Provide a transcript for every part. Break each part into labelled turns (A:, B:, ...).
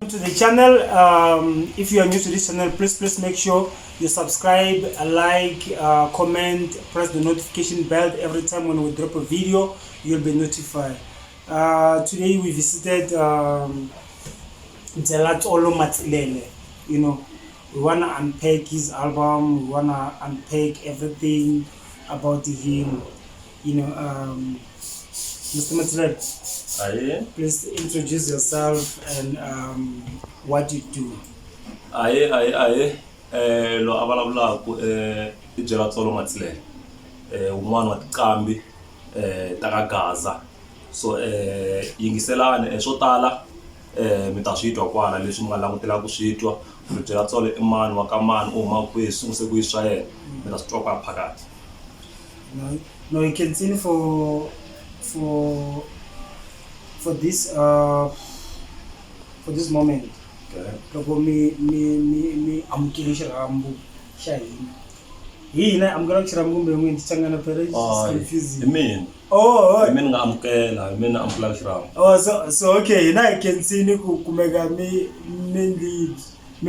A: To the channel. If you are new to this channel, please make sure you subscribe, like, comment, press the notification bell. Every time when we drop a video, you'll be notified. Today we visited Tsolo Matsilele. You know, we wanna unpack his album. We wanna unpack everything about him. You know, Mr. Matsilele, please introduce yourself and what you do.
B: Lo abalabulaku Byela tsolo Matsilele un'wana wa tiqambi ta ka Gaza. So yingiselani swo tala mi ta swi twa kwala leswi mi nga langutela ku swi twa. Byela tsolo I mani wa ka mani u huma kwihi sunguse ku swa yena mi ta swi twa kwa phakati.
A: No, you can sing for this moment. Loko mi amukile xirambu xa hina amukela xirambu kumbe n'wini xichangana phela confusing.
B: Mina mina nga amukela mina amukela xirambu.
A: So okay, hina I can sing ku kumeka mi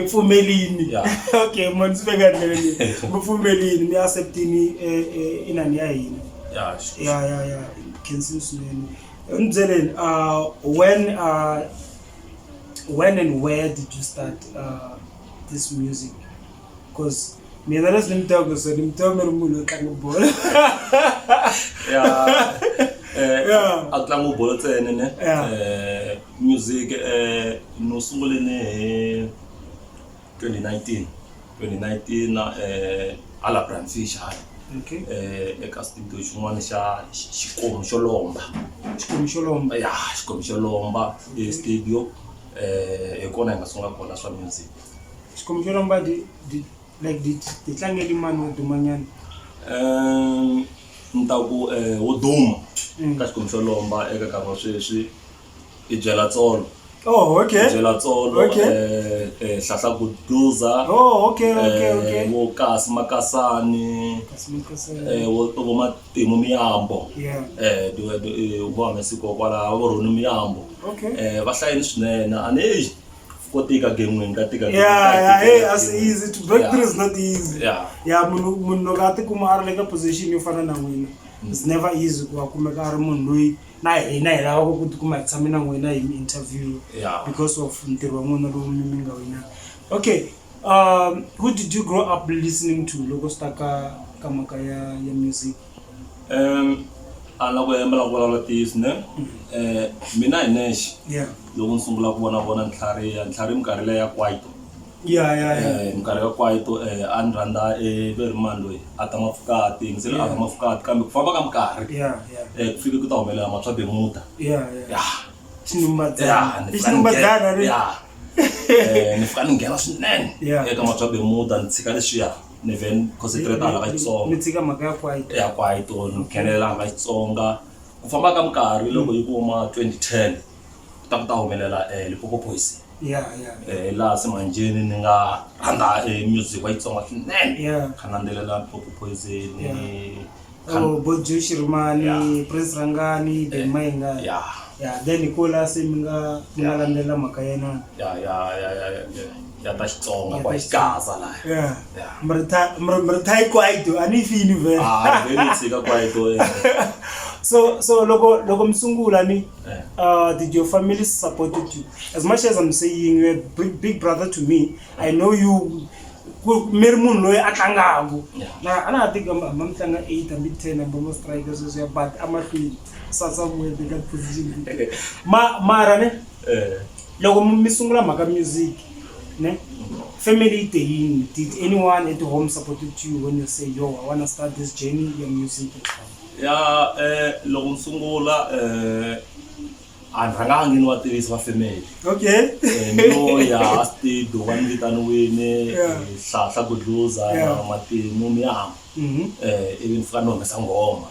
A: pfumelini. Okay, manje sibeka ndlela leyi. Mi pfumelini mi acceptini inani ya hina. Yeah. Can sing swinene. When and where did you start this music? Because me and others didn't talk, so didn't tell me to play ball.
B: Atlangu bolo tsene music no sungule ne 2019 na ala Brandfish high.
A: Okay.
B: Eka studio xin'wana xa xikomu xo lomba.
A: Xikomu
B: xo lomba studio hi kona hi nga sungula kona swa music.
A: Xikomu xo lomba di tlangeli mani wo dumanyana.
B: Ni ta ku wo duma ka xikomu xo lomba eka nkarhi wa sweswi I Byela tsolo.
A: Oh, okay.
B: Byela tsolo hlahla Guduza.
A: Oh, okay.
B: Wo Kasi Makasani. Wo Matimu Miyambo. Wo Mesiko kwala wo Ronu Miyambo.
A: Okay.
B: Va hlayini swinene ane kotika game ka tika.
A: As easy to break through is not easy. Munhu loko a tikuma a ri le ka position yo fana na n'wina. It's never easy ku kumeka a ri munhu loyi na hina hi lava ku tikuma hi tshame na n'wina hi interview because of ntirho wa n'wina lowu mi nga wina. Okay, who did you grow up listening to loko swi ta ka mhaka ya music?
B: Ala ku hembela ku vulavula tiyisi ne mina hi nexe loko ni sungula ku vona ntlhari minkarhi leya kwaito. Minkarhi ya kwaito a ni rhandza Shirimani loyi a ta Mafukati ngisele a ta Mafukati kambe ku famba ka minkarhi ku fike ku ta humelela matswabe muta. Ni fika ni nghena swinene eka matswabe muta ni tshika leswiya ni vhe concentrate hala ka Xitsonga.
A: Ni tshika mhaka ya
B: kwaito ni khenelela hala ka Xitsonga ku famba ka minkarhi loko yi kuma 2010 ku ta humelela Limpopo Boys. La semanjeni ni nga rhandza music wa Xitsonga swinene kana ndlela Limpopo Boys ni
A: Bojo Shirimani, Prince Rangani, the Mainga. Then Nicola Siminga, Nalandela Makayana.
B: Ya ta Xitsonga kwa Gaza la.
A: Mratai kwaito ani fini ve.
B: Very tsika kwaito.
A: So logo msungula ni did your family supported you? As much as I'm saying you're a big brother to me, I know you Mermun loy atlangago. Na ana think I'm tlanga 8 and 10 and almost strikers so but I'm actually somewhere they got position. Mara ne logo misungula maka music ne family thing, did anyone at home supported you when you say yo I want to start this journey your music?
B: Loko msungula anrangangi ni wativisi va family.
A: Okay.
B: No ya studio wa vitaniwini hlahla Guduza na Matimu Miyambo. Even fika no mesa ngoma.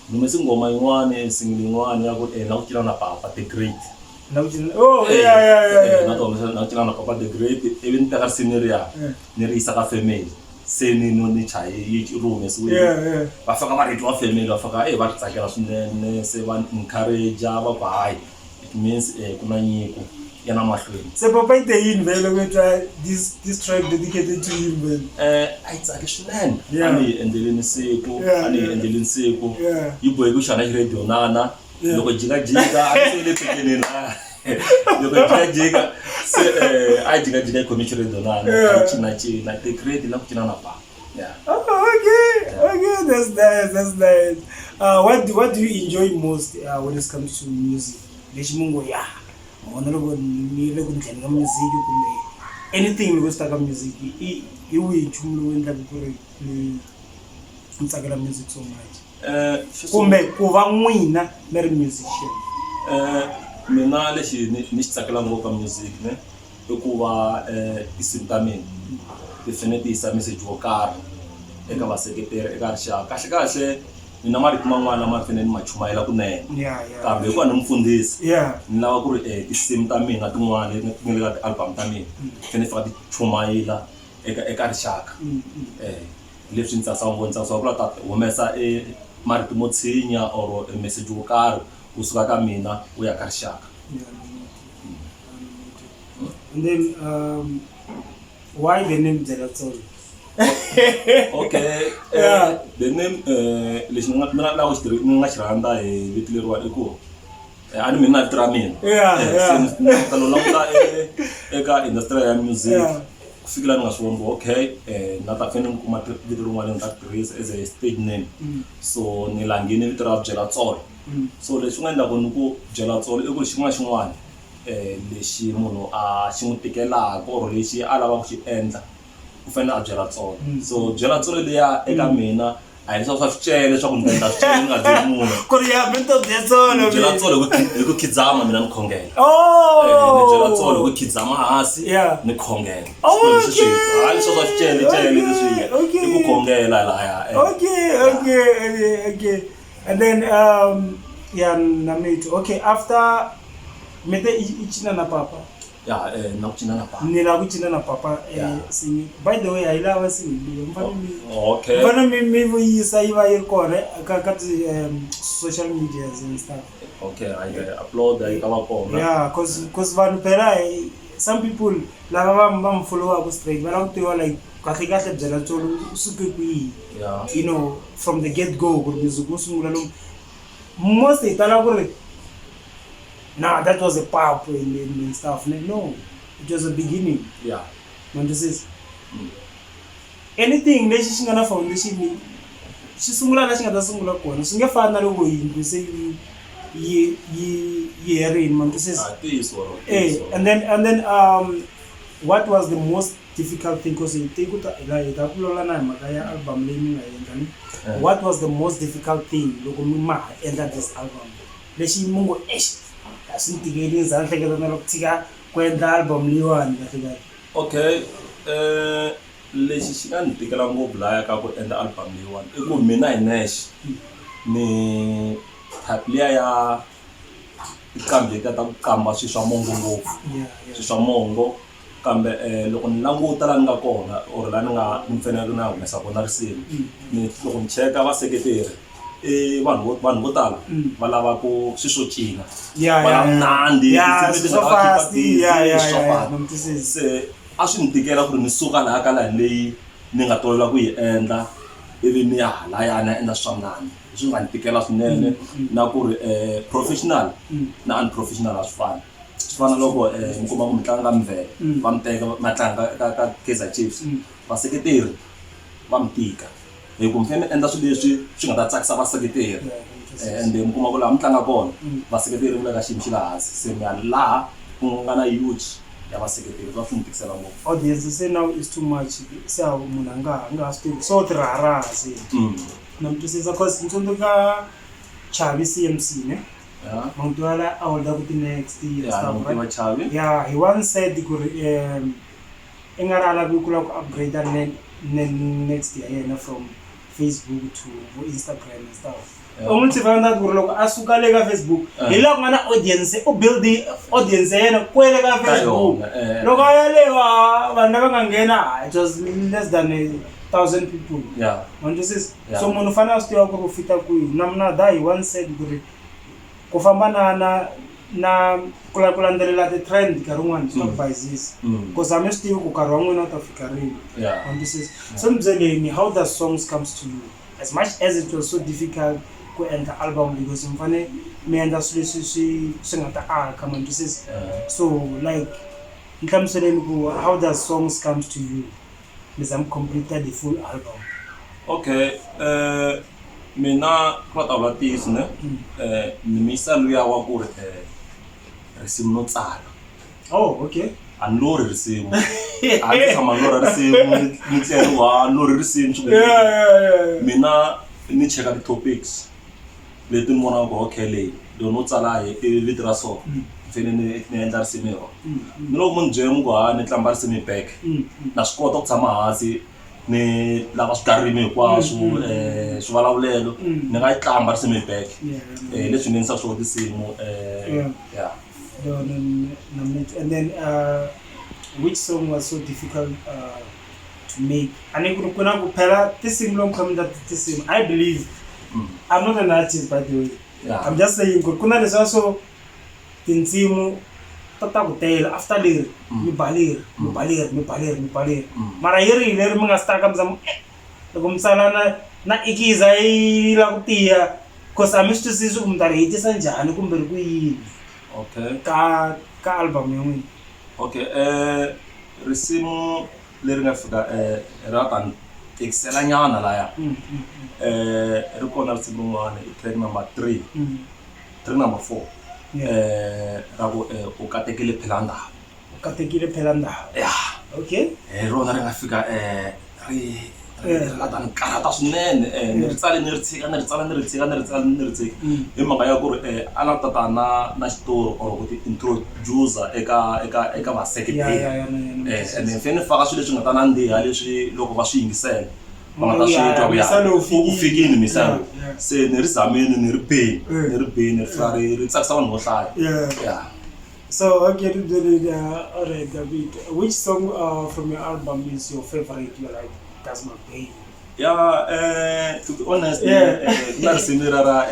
B: No mesa ngoma yin'wana single yin'wana ya ku na ku cina na Papa the Great. Na to na cina na Papa the Great even ta ka scenario ni risa ka family. Seni no ni chai yi room esiwe. Va faka va ready wa family va faka va tsakela swinene se va encourage va bhayi. It means kuna nyiko yana mahlweni.
A: So papa ite yini vele kwetwa this track dedicated to him man.
B: Ayitsaki swinene. Ani endleleni siku, yi boye ku xana radio nana. Loko jika ani le tekeni la. Loko jika se ai jika commission radio nana. China they create la kuchina na pa. Yeah.
A: Oh, okay, that's nice. What do you enjoy most when it comes to music? Lechimungo ya. Honorable ni le kunhlanga music kumbe anything lo staka music I we chumlo wendla ku ni ntsakela music so much. Kumbe ku va n'wina mi ri musician.
B: Mina lexi ni tsakela ngopfu music ne I ku va isimtamini. Definitely isa message wo karhi eka vaseketeri eka rixaka kahle ni na marito man'wana ma fanele ni ma chumayela kunene kambe hikuva ni mfundhisi ni lava ku ri tinsimu ta mina tin'wana leti ni le ka ti-album ta mina fanele fika ti chumayela eka rixaka leswi ni tsakisaka ngopfu ni tsakisa ku la ta humesa marito mo tshinya or message wo karhi ku suka ka mina wu ya ka rixaka.
A: And then why the name Byela tsolo?
B: Okay. The name lexi mina la ku ni nga xi rhandza hi vito leriwa I ku ani mina vito ra mina. Se ta lo languta eka industry ya music ku fikela ni nga swi vona okay na ta fanele ni kuma vito rin'wana ni ta tirhisa as a stage name. So ni langile vito ra Byela tsolo. So leswi nga endla ku ni ku Byela tsolo I ku xin'wana xin'wana lexi munhu a xi n'wi tikelaka or lexi a lavaka ku xi endla u fanele a byela tsolo. So byela tsolo leya eka mina a hi swa swicele swa ku ni endla swicele ni nga byeli munhu
A: ku ri ya minto
B: byela tsolo hi ku khidzama mina ni khongela. Ni byela tsolo hi ku khidzama hansi ni khongela. Hayi swa swicele leswi hi ku khongela laya.
A: Okay. And then na mate okay after mete ichina na papa
B: na kuchina na papa
A: ni la kuchina na papa sing by the way I love sing
B: okay
A: mfana mi vuyisa iva yi kona ka social media and stuff.
B: Okay I upload I kama kona
A: cause vanhu phela some people lava va mfollowa ku straight va la ku tiva like kahle Byela tsolo usuke kwihi you know from the get go ku music usungula lo most itala ku ri nah, that was a pop and stuff. No, it was a beginning. And this is anything that she's gonna foundation. She's sungula na singata sungula kona. Singe fana loko yindlu se ye rain man. This is and then what was the most difficult thing? Because you take it like na makaya album learning what was the most difficult thing? Loko mima enter this album. Leshi mungo asintikeli izandla na lokuthika kwenda album liwani kahle.
B: Okay lexi xi nga ni tikela ngopfu laya ka ku endla album liwani I ku mina hi nexe ni type liya ya kambe ta ku kamba swi swa mongo ngopfu swi swa mongo kambe loko ni languta la ni nga kona or la ni nga ni fanele na humesa kona risimu ni loko ni cheka vaseketeri vanhu vo tala va lava ku swi swo cina va mnandi se a swi ni tikela ku ri ni suka laha ka laha leyi ni nga tolela ku yi endla ivi ni ya halaya na endla swa mnandi swi nga ni tikela swinene na ku ri professional na unprofessional a swi fani swi fana loko mi kuma ku mi tlanga mivhele va mi teka matlanga ka Kaizer Chiefs vaseketeri va mi tika hi ku mi fanele endla swilo leswi swi nga ta tsakisa vaseketeri and mi kuma ku laha mi tlanga kona vaseketeri mi le ka xiyimo xa le hansi se mi ya laha ku nga na youth ya vaseketeri va swi ni tikisela ngopfu.
A: Audience say now is too much se munhu a nga swi tivi so tirhara se na mi twisisa cause ntsundzuka Chavi CMC ne Mangwala I will do the next year stuff right. He once said ku ri engara ku kula ku upgrade next year from Facebook to Instagram and stuff. Umuntu vana ku loko asuka le ka Facebook ila ku ngana audience o build the audience yena kwele ka Facebook loko ayalewa vanhu va nga nghena it was less than 1,000 people and this is so munhu fana swi tiva ku ri fita ku na mna dai once said ku ri ku famba na na kulandelela the trend nkarhi wun'wana swa ku bayizisa because I'm still ku nkarhi wa n'wina u ta fika rini so mbyeleni how the songs comes to you as much as it was so difficult ku endla album because mfane mi endla swilo leswi swi nga ta aka ma twisisa so like nhlamuseleni ku how the songs comes to you as I'm completed the full album.
B: Okay, mina ku ta vula tisi ne ni misa luya wa ku ri risimu no tsala.
A: Oh, okay.
B: An lori risimu a ndzi tshama lora risimu ni tsere wa lori risimu mina ni cheka ti-topics leti ni vonaka ku okay leyi no tsala hi vito ra so fene ni endla risimu ro ni loko munhu byele mu ku ni tlamba risimu back na swi kota ku tshama hansi ni lava swikarimi hinkwaswo swivulavulelo ni nga yi tlamba risimu back leswi ni endlisa swo tinsimu yeah.
A: And then which song was so difficult to make? I believe I'm not an artist, by the way.
B: Yeah.
A: I'm just saying there's also tinsimu tatakutela after later mi balir mara yeri leri mi nga staka mzamo loko msalana na ikiza ila kutia because I'm used to see ku mtarihitisa njhani kumbe ri ku yini.
B: Okay.
A: Ka album ya n'wina.
B: Okay, risimu leri nga fika ra ta tikisela nyana laya ri kona risimu rin'wana track number 3 track number 4 ra ku u katekile philanda yeah okay rona ri nga fika ri lata nkarata swinene ni ri tsale ni ri tshika hi mhaka ya ku ri a la tata na xitori or ku ti introduce eka vaseketeri and then fene faka swilo leswi nga ta nandziha leswi loko va swi yingisela va nga ta swi twa ku ya u fikini misalo se ni ri zameni ni ri beni ri tsakisa vanhu vo hlaya yeah.
A: So okay, all right, David. Which song from your album is your favorite? You like? That's my baby.
B: Yeah, to be honest, kuna risimu ra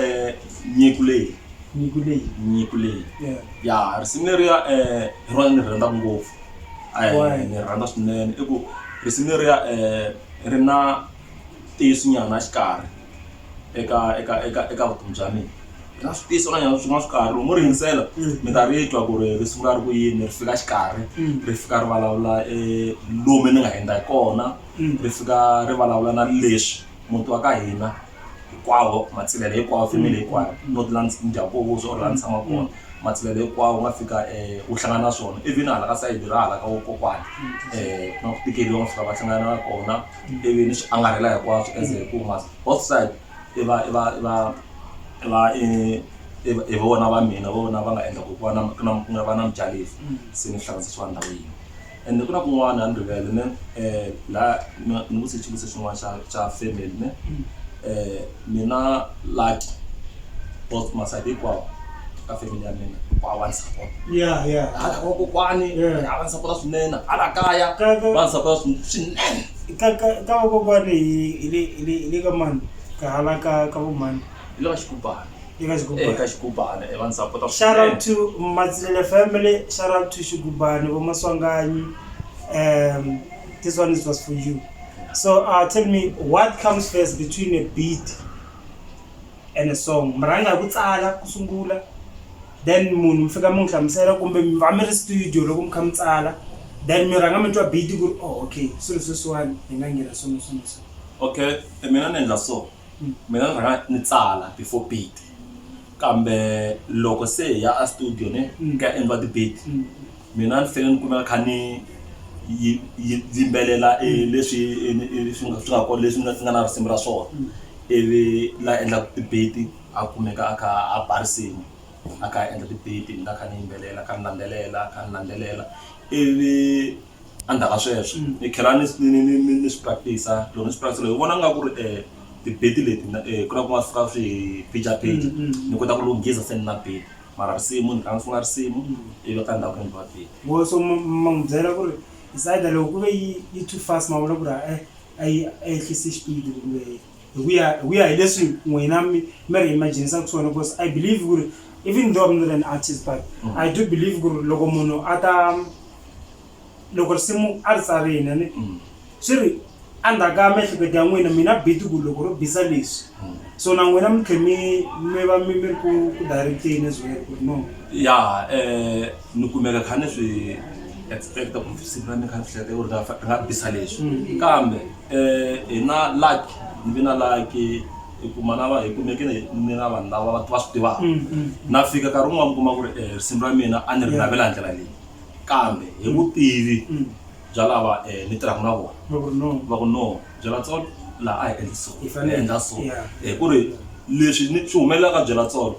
B: Nyikulei. Yeah, risimu ya rona ni rhandza ngopfu. Ni rhandza swinene. Iku risimu ya rina tiyisunyana xikarhi eka vutomi bya mina. Na swi tiyisa na nyana swin'wana xikarhi loko ri yingisela mi ta ri twa ku ri ri sungula ri ku yini ri fika xikarhi ri fika ri vulavula lomu ni nga endla kona ri fika ri vulavula na leswi muti wa ka hina hinkwawo Matsilele hinkwawo family hinkwayo not la ndhavuko wo swo la ni tshama kona Matsilele hinkwawo nga fika u hlangana na swona even hala ka side ra hala ka kokwani na ku tikeriwa fika va hlangana na kona ivi ni swi angarhela hinkwaswo as ku mas both side i vona va mina vona va nga endla ku va na mujalifi se ni hlanganisa swi va ndhawu yin'we and ku na kun'wana ni rivele ne la ni vutise xivutiso xin'wana xa family ne mina like both maside hinkwawo ka family ya mina wa ni support hala ka kokwani va ni support swinene hala kaya va ni support swinene
A: ka kokwani ile ka mani ka hala ka vo mani
B: ila xikupana eka xikupana va ni support
A: shout out to Matsilele family, shout out to Shugubani vo Maswanganyi. This one was for you. So tell me what comes first between a beat and a song. Mranga kutsala kusungula then munhu mfika mu hlamusela kumbe mi va mi ri studio loko mi kha mi tsala then mi rhanga mi twa beat ku okay swilo sweswiwani hi nga nghena so.
B: Okay, mina ni endla so mina ni rhanga ni tsala before beat kambe loko se ya a studio ne ka endla the beat mina ni fela ni kumeka kha ni yimbelela leswi swi nga kona leswi nga na risimu ra swona ivi la endla the beat a kumeka a ba risimu aka endla the beat ni kha ni yimbelela kha ni landzelela ivi andaka sweswo ni khela ni swi practice loko ni swi practice loko vona nga ku ri the beat leti ku na ku nga fika swi page ni kota ku lunghisa se ni na beat mara risimu ni kha funga risimu ivi ka ndhawu ka ni ba beat
A: wo so mangibyela ku ri isaida loko ku ve yi too fast ma vula ku ri a ehlisi xipidi kumbe we are leswi n'wina mi ri imaginisa ku swona because I believe ku ri even though I'm not an artist, but I do believe guru loko munhu ata loko risimu arisarina ni swiri andaka mehleketo ya n'wina mina beat ku loko ro bisa leswi so na n'wina mi tlhe mi va mi ri ku directeni as well no
B: ya ni kumeka khane swi expect ku Shirimani kha hlete u nga bisa leswi kambe na luck ni na luck ku manava hi kumeke ni na vanhu lava va swi tivaka na fika nkarhi wun'wana kuma ku ri risimu ra mina a ni ri navela ndlela leyi kambe hi vutivi bya lava ni tirhaka na vona va ku no byela tsolo laha a hi endla so ku ri leswi ni swi humelelaka byela tsolo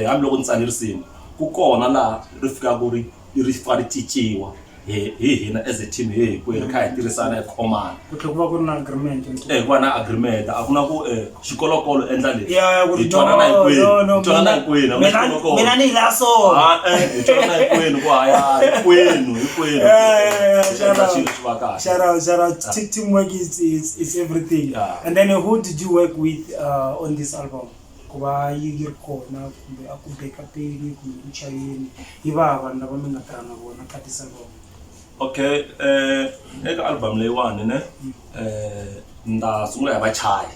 B: hambiloko ni tsale risimu ku kona laha ri fikaka ku ri ri fika ri cinciwa hi hina as a team hinkwenu kha hi tirhisana hi khomana
A: ku tlhela ku va ku ri na agreement
B: ku va na agreement a ku na ku xikolokolo endla leswi
A: hi
B: twanana hinkwenu
A: mina ni la so
B: hi twanana hinkwenu ku haya hinkwenu
A: shout out teamwork is everything and then who did you work with on this album kuba yi ri kona kumbe a ku beka peni kumbe muchayeni hi va vanhu lava mi nga tirha na vona ka this album
B: okay eka album leyiwani ne nda sungula hi vachayi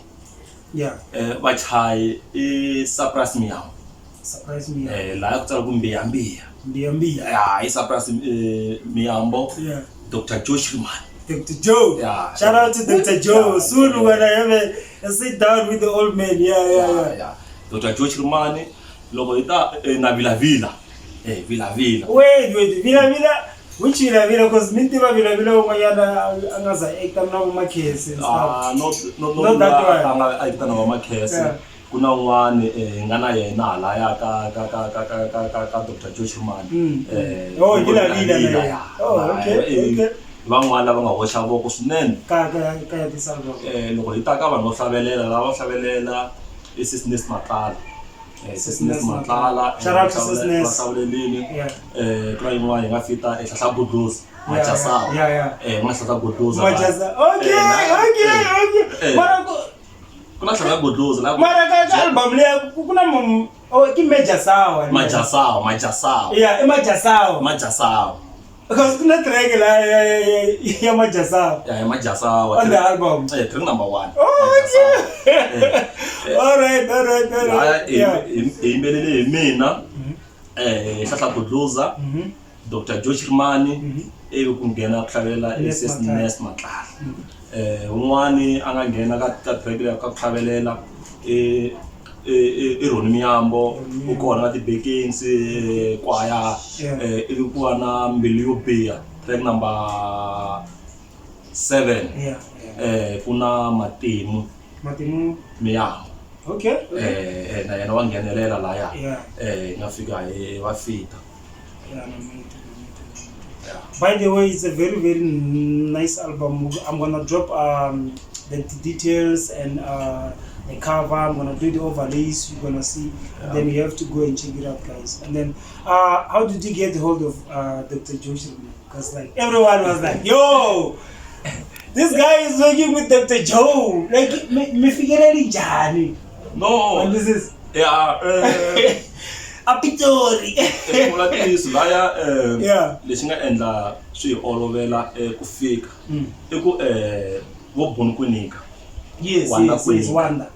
B: vachayi i surprise miyamo laha ku tsala ku mbiyambiya i surprise miyambo Dr. Joe Shirimani.
A: Dr. Joe. Yeah. Shout out to Dr. Joe. Soon when I have a sit down with the old man. Yeah.
B: Dr. Joe Shirimani. Logo ita na Vila. Wait, Vila. Which Vila? Because mintiba Vila umanyana angaza ekta na umakesi. Not that one. Ekta na umakesi. Kuna un'wana ngana yena la ya ka Dr. Joe Shirimani.
A: Vila. Okay.
B: Van'wana lava nga hoxa voko swinene
A: ka this album
B: loko hi ta ka vanhu vo hlavelela lava hlavelela i Sisness Matlala Sisness Matlala hlavelelini ku na yin'wana yi nga fita Hlahla Budlozi Majasawa Hlahla Budlozi
A: okay
B: ku na Hlahla Budlozi
A: mara ka album leya ku na ki Majasawa i Majasawa because kuna track la ya Majasawa on the album
B: track number 1
A: all right
B: imbelele hi mina Hlahla Budlozi Dr. Joe Shirimani ku nghena ku hlavelela Sisness Matlala un'wani a nga nghena ka track leya ka ku hlavelela Ron Miyambo u kona na ti-backings kwaya ivi ku va na mbilu yo biha track number 7 ku na Matimu Miyambo na yena wa nghenelela laya nga fika va fita.
A: By the way, it's a very very nice album. I'm gonna drop the details and the cover. I'm gonna do the overlays. You're gonna see. Then you have to go and check it out, guys. And then, how did you get hold of Dr. Joe Shirimani? Because like everyone was like, "Yo, this guy is working with Dr. Joe." Like, me figure it
B: No.
A: And this is
B: a pitori. Lexi nga endla swi olovela ku fika I ku vo bone ku nyika.
A: Yes, Wanda.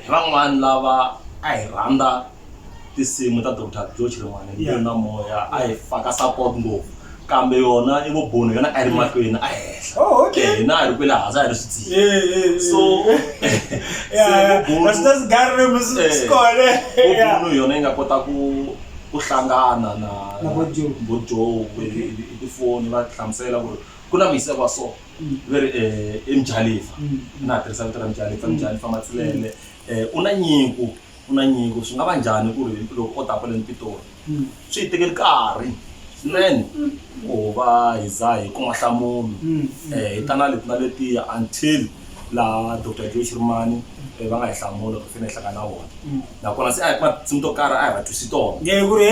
B: Van'wana lava a hi rhandza tinsimu ta Dr. Joe Shirimani na moya a hi faka support ngopfu kambe yona I vo bone yona a ri mahlweni a hehla na a ri kwele hansi a ri switsi so
A: that's garre musikole
B: bone yona yi nga kota ku hlangana na bo Joe tifoni va hlamusela ku ri ku na mise va so very emjalifa na tirhisa vito ra mjalifa Matsilele una nyiko swi nga va njhani ku ri loko o tapa le Pitori swi tekeli nkarhi swinene ku va hi za hi kuma nhlamulo hi ta na letiya until la Dr. Joe Shirimani va nga hi hlamula ku fina hlangana na vona nakona se a hi kuma tinsimu to karhi a hi va twisi tona
A: ku ri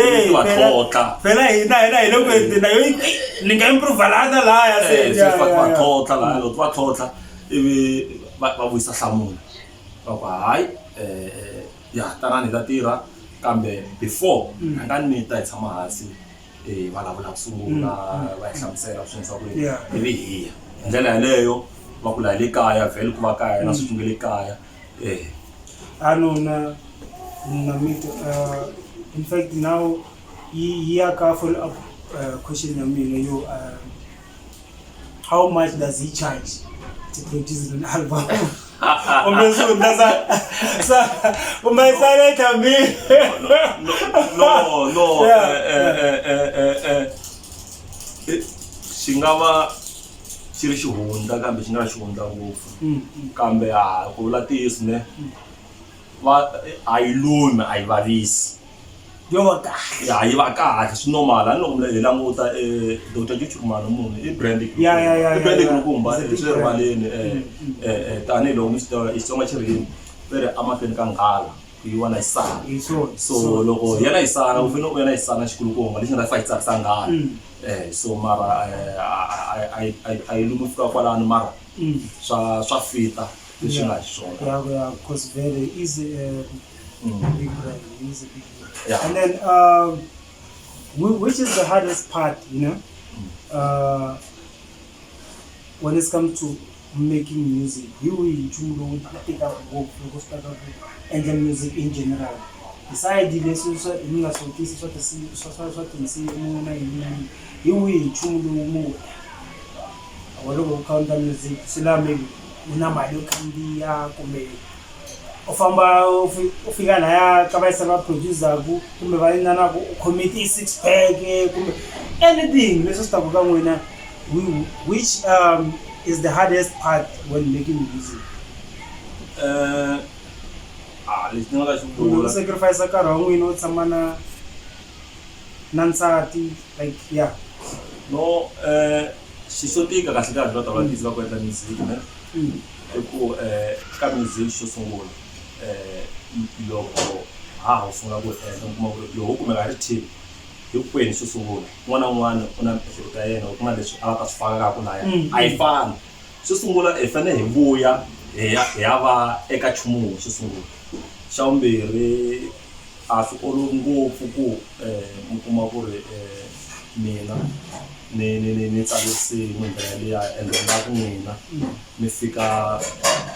A: phela hina loko na yo ni nga improve lada laya
B: va tlotla laya loko va tlotla ivi va vuyisa hlamula va ku hayi ya tanani ta tirha kambe before anga ni ta tshama hansi valavula ku sungula va hlamusela swilo swa ku ivi hiya ndlela yaleyo va kula le kaya vele ku va kaya na switshunge le kaya
A: na meet in fact now here ka follow up question ya mina yo how much does he charge to produce an album? Umezulu umayisayela me.
B: No. Xingava xiri xihundla kambe xi nga xihundla ngopfu. Kambe ku vula tiyisi ne va a yi lumi a yi vavisi.
A: Yo va kahle.
B: Ya yi va kahle swi normal ani loko hi languta Dr. Shirimani munhu i brand i brand kumba Shirimani tani loko Xitsonga xi ri very amahlweni ka nghala yi vona isana so loko yena isana u fanele u yena isana xikulukumba lexi nga fa tsakisa nghala so mara I lumi fika kwalano mara swa fita leswi nga xiswona
A: yeah because very easy big brand easy big.
B: Yeah.
A: And then, which is the hardest part, you know, when it comes to making music? You pick up work, and then music in general. Besides the lessons, you know, so this is what I see, you will chumulo whatever counter music, Silami, Unamado can be ofamba ufika la ya kaba isaba producer ku kumbe va inana ku committee 6 pack kumbe anything leso sitakuka wena which is the hardest part when making music
B: leswi nga xi
A: sacrifice ka rongo ino tsamana nansati like yeah
B: no xisotika kahle kahle va ta va tisa ku endla music ne ku ka music xo sungula loko u sungula ku endla kuma ku loko u kumeka ri team hinkwenu xo sungula n'wana u na miehleketo ya yena u kuma leswi a va ta swi fakaka na yena a yi fani xo sungula hi fanele hi vuya hi ya va eka nchumu xo sungula xa vumbirhi a swi olovi ngopfu ku mi kuma ku ri mina ni tsarisile ndlela leya endlela ku n'wina mi fika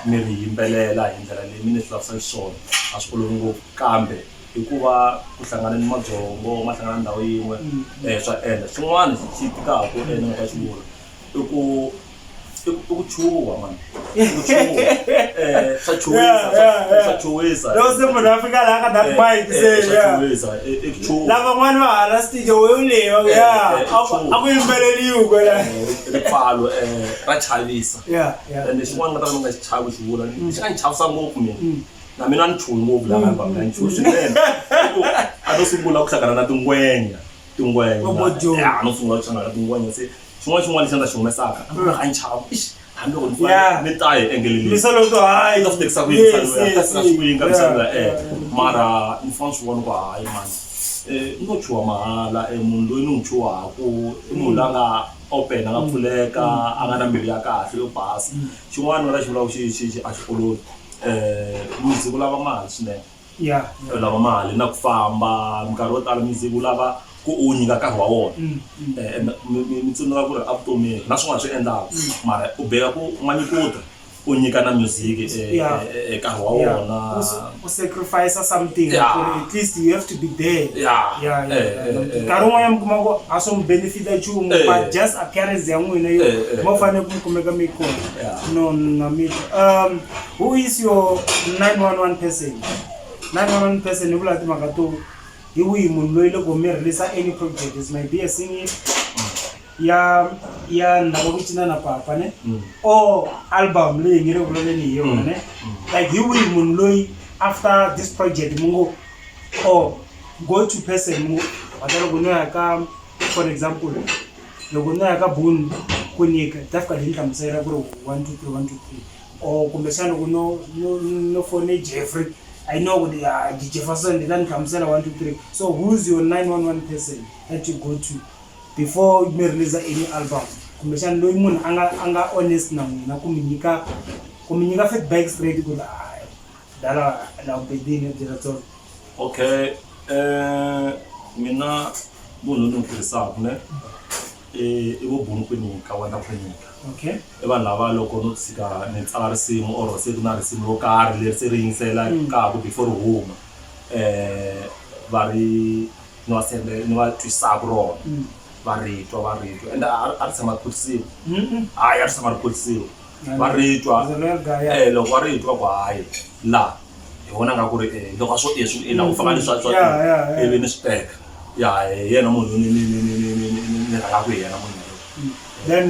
B: mi ri yimbelela hi ndlela leyi mi ni hlamusela xiswona a swi olovi ngopfu kambe hikuva ku hlangana ni madzongo ma hlangana ndhawu yin'we swa endla xin'wana xi tikaka ni nga ta xi vula i ku chuha man swa chuhisa
A: loko se munhu a fika laha ka dark mic se lava n'wana va hala studio we ulewa a ku yimbeleliwi kwela
B: ripfalo ra chavisa ende xin'wana nga ta nga xi chavi xi vula xi nga ni chavisa ngopfu mina na mina ni chuhi ngopfu laha nga mbanga ni chuhi swinene a no sungula ku hlangana na tingwenya no sungula ku hlangana na tingwenya se xin'wana lexi nga xi humesaka a ni chava hambi loko ni ta hi engeleleni
A: hayi
B: ta swi tekisa ku yingisana mara ni fana swi vona ku hayi mani ni ngo chuha mahala munhu loyi ni n'wi chuhaku i munhu loyi a nga open a nga pfuleka a nga na mbilu ya kahle yo basa xin'wana nga ta xi vulaka xi a xi olovi music wu lava mali swinene u lava mali na ku famba minkarhi yo tala music wu lava ku u nyika nkarhi wa wona mi tsundzuka ku ri a vutomini na swin'wana swi endlaka mara u beka ku u nga nyikuta u nyika na music nkarhi wa wona
A: u sacrifice something at least you have to be there nkarhi wun'wanyana mi kuma ku a swo mi benefita nchumu but just appearance ya n'wina yo ma fanele ku mi kumeka mi kona na mi who is your 911 person 911 person ni vula timhaka to hi wihi munhu loyi loko mi release any project this might be a single ya ndhawu ku cina na papa ne or album leyi ngi ri vulavuleni hi yona ne like hi wihi munhu loyi after this project mungo or go to person mungo wata loko no ya ka for example loko no ya ka Bun ku nyika tafika hi hlamusela ku ri 1 2 3 1 2 3 or kumbe xana loko no phone Jeffrey I know the Jefferson didn't come say 1 2 3 so who's your 911 person that you go to before you release any album kumbexana loyi munhu anga honest na n'wina ku mi nyika feedback straight ku dala la bedini director
B: okay Mina munhu no tirhisaka ne I vo bunu ku nyika wena ku nyika.
A: Okay.
B: I vanhu lava loko no tshika ni tsala risimu or se ku na risimu ro karhi leri se ri yingisela ka before huma va ri ni va sende ni va twisaka rona va ritwa and a ri tshama phurisiwa hayi a ri tshama ri phurisiwa va ritwa loko va ritwa ku hayi la hi vona nga ku ri loko a swo leswi na ku faka leswi swa ivi ni swi teka ya yena munhu ni rhanga ku yena munhu
A: then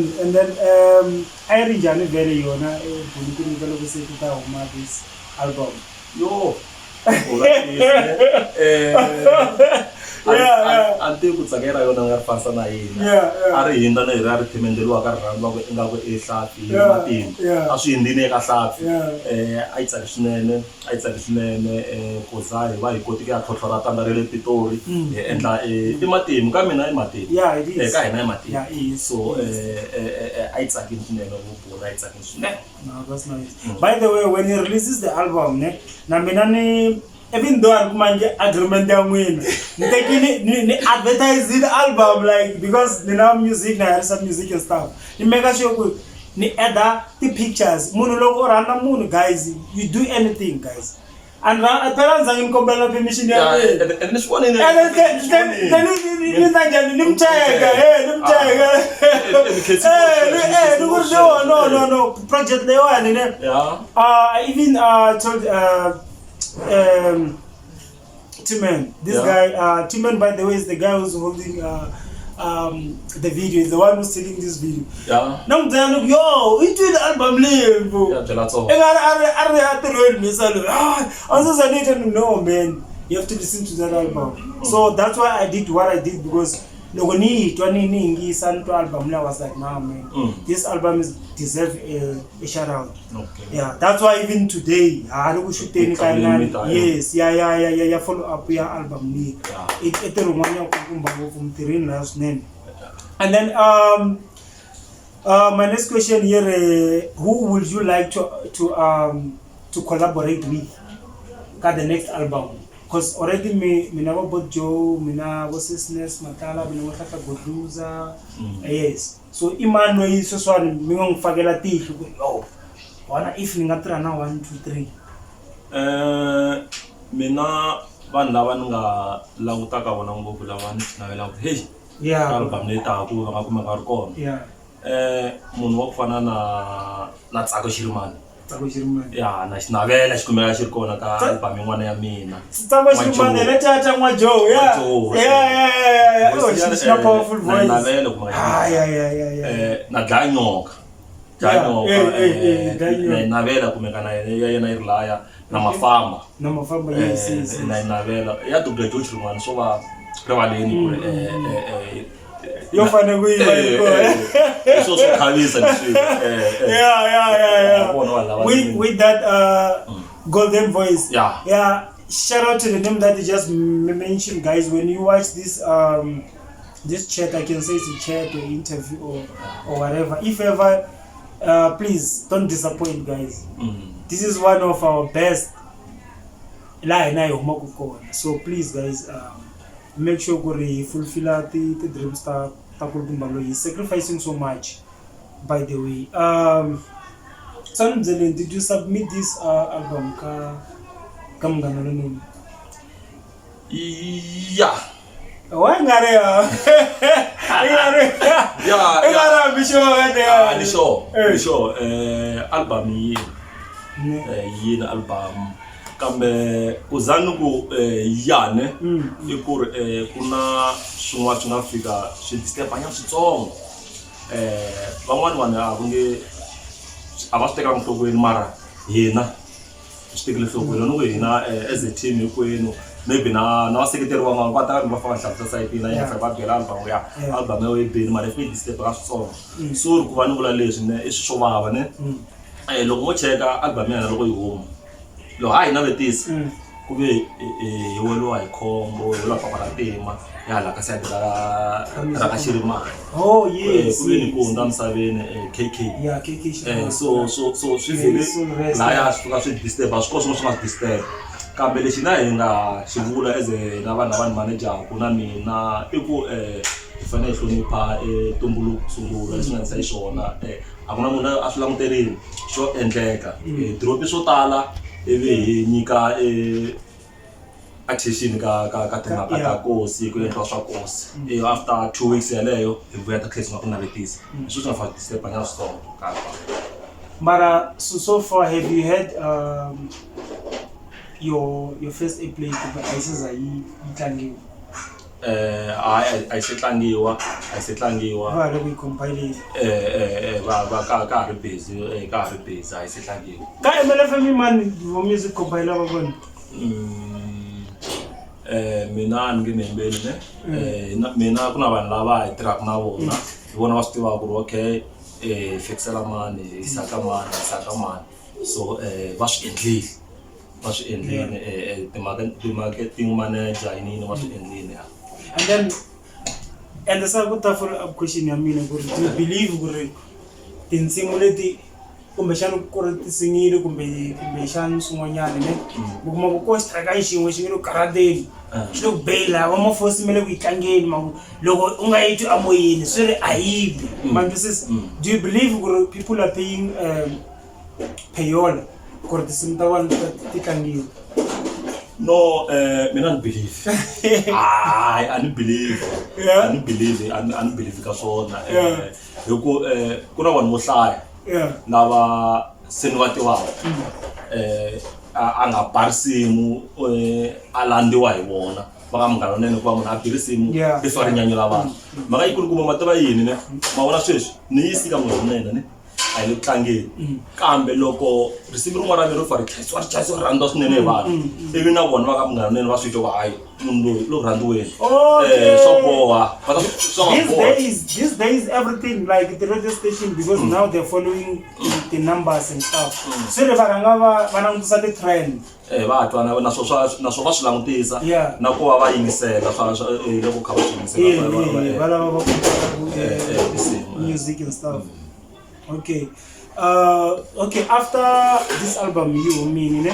A: I ri njhani vele yona bulu ku nyika loko se ku ta huma this album
B: yo ante ku tsakela yona nga fasa na yena a ri hinda na hi ri themendeliwa ka rirhandzu ku ingaku ehlapi matini a swi hindini eka hlapi a yi tsaki swinene ku za hi va hi koti ku ya tlhotlhora tanda ra le Pitori hi endla i matimu ka mina i matimu ka hina i matimu so a yi tsakini swinene vupfuna a yi tsakini swinene.
A: No, that's nice. By the way, when he releases the album na mina ni even though I'm agreement ni advertise the album like because the now music na some music and stuff. Ni make sure ni add the pictures. Munu logo randa munu guys. You do anything guys. And parents are in complete permission.
B: And this one in
A: then no project they were I even told Timan, this guy, Timan by the way is the guy who's holding the video, is the one who's selling this video.
B: Yeah.
A: Now I'm telling you, yo, we do the album live. No man, you have to listen to that album. So that's why I did what I did because album I was like, nah man, this album deserves a shout out.
B: Okay.
A: Yeah, that's why even today I don't shoot any kind of yes, yeah, follow up your album it from Tirin last name. And then my next question here, who would you like to collaborate with at the next album? Because already me never bought Joe, me na business Matala, me never had a good loser. Yes. So Imano is so one me ngong fagela ti yo. Wana if ni ngatra na 1 2 3.
B: Mina vanhu lava ni nga langutaka vona ngopfu lava ni navela ku hey album leyi taku va nga kumeka ri kona munhu wa ku fana na Tsako Shirimani. Ya na xinavela xikumeka xi ri kona ka album yin'wana ya mina.
A: Tsako Shirimani le tata n'wa Joe yeah. Oh, she's a powerful voice.
B: Navela kumeka na dlaya nyoka navela kumeka na yena yi ri laya na mafamba
A: yes
B: na navela ya dubla Joe Shirimani so va rivaleni ku ri
A: yo fane ku yiva
B: so khavisa ni
A: yeah with that golden voice shout out to the name that you just mentioned guys. When you watch this this chat, I can say it's a chat or interview or whatever, if ever please don't disappoint guys. This is one of our best so please guys make sure you fulfill the dreams that he's sacrificing so much. By the way, Sanzelen, did you submit this album?
B: Yeah.
A: Why not?
B: Album yin album kambe uzani ku yane iku kuna swin'wana swi nga fika swi disturb anya switsongo van'wani vanhu a kunge a va swi tekanga nhlokweni mara hina swi tekile nhlokweni loko hina as a team hinkwenu maybe na vaseketeri van'wana va ta va faka nhlamusa sayiti na yena va byela album ya album ya bini mara if disturb ka switsongo so ku va ni vula leswi ne i swi swo vava ne loko mo cheka album ya loko yi huma lo hayi navetisi kube yeweliwa hi khombo yeweliwa papalatima ya la ka sayiti ra ka Shirimani kube ni ku hundza misaveni KK so swi vile la ya swi fika swi disturb swi koho swi nga swi disturb kambe lexi na hi nga xi vula as na vanhu manager ku na mina I ku hi fanele hi hlonipha tumbuluko sungula leswi nga ndzi hi xona a ku na munhu a swi languterini xo endleka drop swo tala ivi hi nyika attention ka timhaka ta kosi ku endliwa swa kosi after 2 weeks yaleyo hi vuya ta case nga ku navetisa leswi swi nga faka stepanyana switsongo
A: mara so far have you had your first play kumbe a yi se yi tlangiwa
B: a yi se tlangiwa
A: va loko yi compile
B: va ka ha ri busy a yi se tlangiwa
A: ka MLFM man vo music compile va vona
B: mina ni nge nembeli ne mina ku na vanhu lava hi tirhaka na vona hi vona va swi tivaka ku ri okay fixela mani saka mani so va swi endlile ti-marketing manager yini va swi endlile
A: and sa ku ta follow up question ya mina ku ri do you believe ku ri tinsimu leti kumbe xana ku ri tisingile kumbe xana swin'wanyana ne ku kuma ku ko strike xin'we xi nge lo karateni xi lo Byela va mo fosimele ku itlangeni loko u nga yi amoyeni swi ri ayibi do you believe ku ri people are paying payola ku ri tinsimu ta vanhu ti tlangiwa
B: no mina ni believe I don't believe ka swona hi ku ku na vanhu vo hlaya lava se ni va tivaka a nga barisimu a landiwa hi vona va nga munghana nene ku va munhu a birisimu i fa ri nyanyula vanhu maka yi kulukumba ma tiva yini ne ma vona sweswi ni yi sika munhu nene ne a yi le ku tlangeni kambe loko risimu rin'wana ra mina ro fa ri chayisiwa rhandziwa swinene hi vanhu ivi na vona va ka munghana nene va swi twa ku hayi munhu loyi lo rhandziweni swa boha
A: these days everything like the radio station because now they're following the numbers and stuff so ri varhanga va langutisa ti-trend
B: va twa naswo va swi langutisa na ku va va yingisela loko kha va swi yingisela
A: va lava va music and stuff okay after this album you mean ne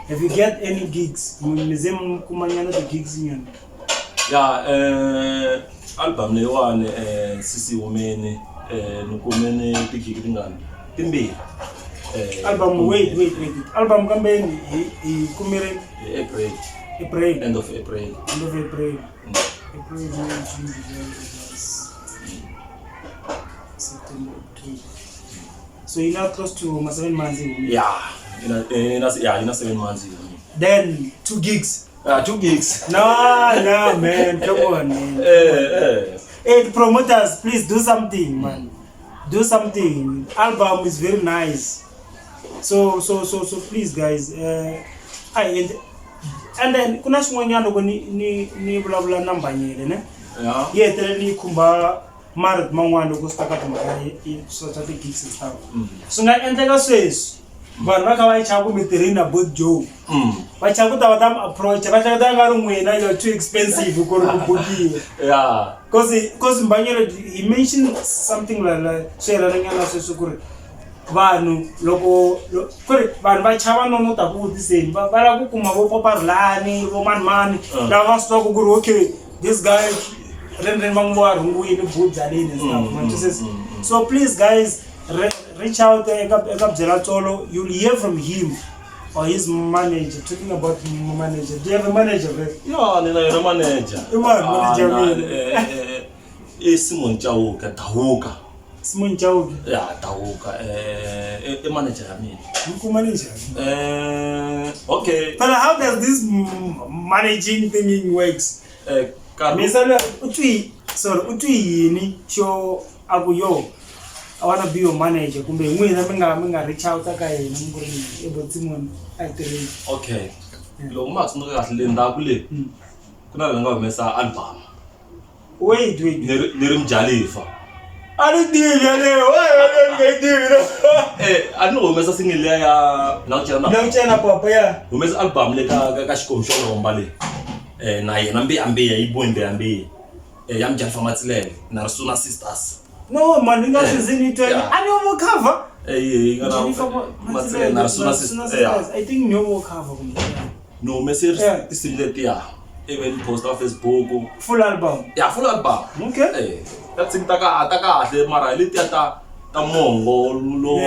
A: have you get any gigs museum kumanyana the gigs nyana
B: album leyiwani sisi humeni ni kumene tigigi tingani timbirhi
A: album wait album kambeni hi kumere April
B: end of April
A: September, October. So you're not close to 7 months in?
B: in 7 months.
A: Then 2 gigs.
B: 2 gigs.
A: No, man, come on, man. Hey, promoters, please do something, man. Do something. Album is very nice. So please, guys. And then kuna swin'wanyana loko ni vulavula na Mbanyele ne. Yeah, tele ni khumba Marit man'wana loko swi ta ka timhaka swa ti-gigs and stuff swi nga endleka sweswi vanhu va kha va yi chava ku mitirhini na both Joe va chava ku ta va ta approach va chava ta nga ri n'wina you're too expensive ku ri ku bukiwa because Mbanyele he mentioned something like swi yelananyana sweswi ku ri vanhu loko ku ri vanhu va chava nono ta ku vutiseni va lava ku kuma vo Poparilani vo mani lava va swi twaka ku ri okay this guy so please guys reach out Byela tsolo. You'll hear from him or his manager. Talking about manager, do you have a manager?
B: Yeah, a manager. Simon Chauka Tahuka.
A: Simon Chauka.
B: Yeah, Tahuka. A manager, I mean.
A: Who manager?
B: Okay.
A: But how does this managing thing works? Misala utwi yini xo akuyo I want to be your manager kumbe n'wina mi nga reach out ka yena mnguri ebotsimoni ayitireni
B: okay loko ma tsundzuka kahle le ndhaku le ku na nga humesa album
A: wait
B: ni ri mjalifa
A: a ni tivi yaleyo
B: a ni humesa single ya na
A: kuchena papa ya
B: humesa album le ka xikomi xo lomba le na yena mbiya yi bombe ambi ya mjalifa Matsilele na Risuna Sisters
A: no man nga sizini to ani omo cover
B: ngana Matsilele na Risuna Sisters
A: I think no more cover kumbe
B: no message tinsimu letiya even post on Facebook
A: full album
B: full album
A: okay
B: tinsimu ta kahle mara letiya ta mongo lo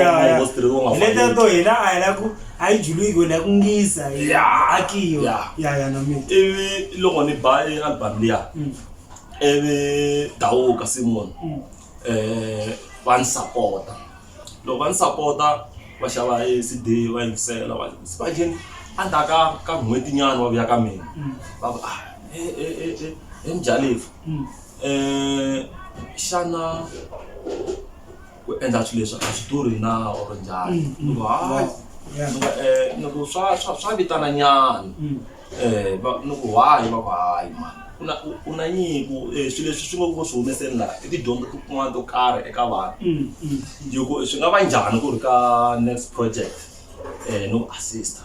B: street ngo
A: leta to yena ayela ku ayijulu igona kungisa akiyo no me
B: loko ni ba album liya Dauka Simon van supporta lo van supporta va xava CD va yingisela va sibajeni andaka ka n'hweti nyana wa vuya ka mina va njhalifu xana ku endla swilo leswi a swi durhi na or njhani loko swa vitana nyana loko why va hayi man una nyiko swilo leswi swi ngo ku swi humeseni laha i tidyondzo tin'wana to karhi eka vanhu loko swi nga va njhani ku ri ka next project no assist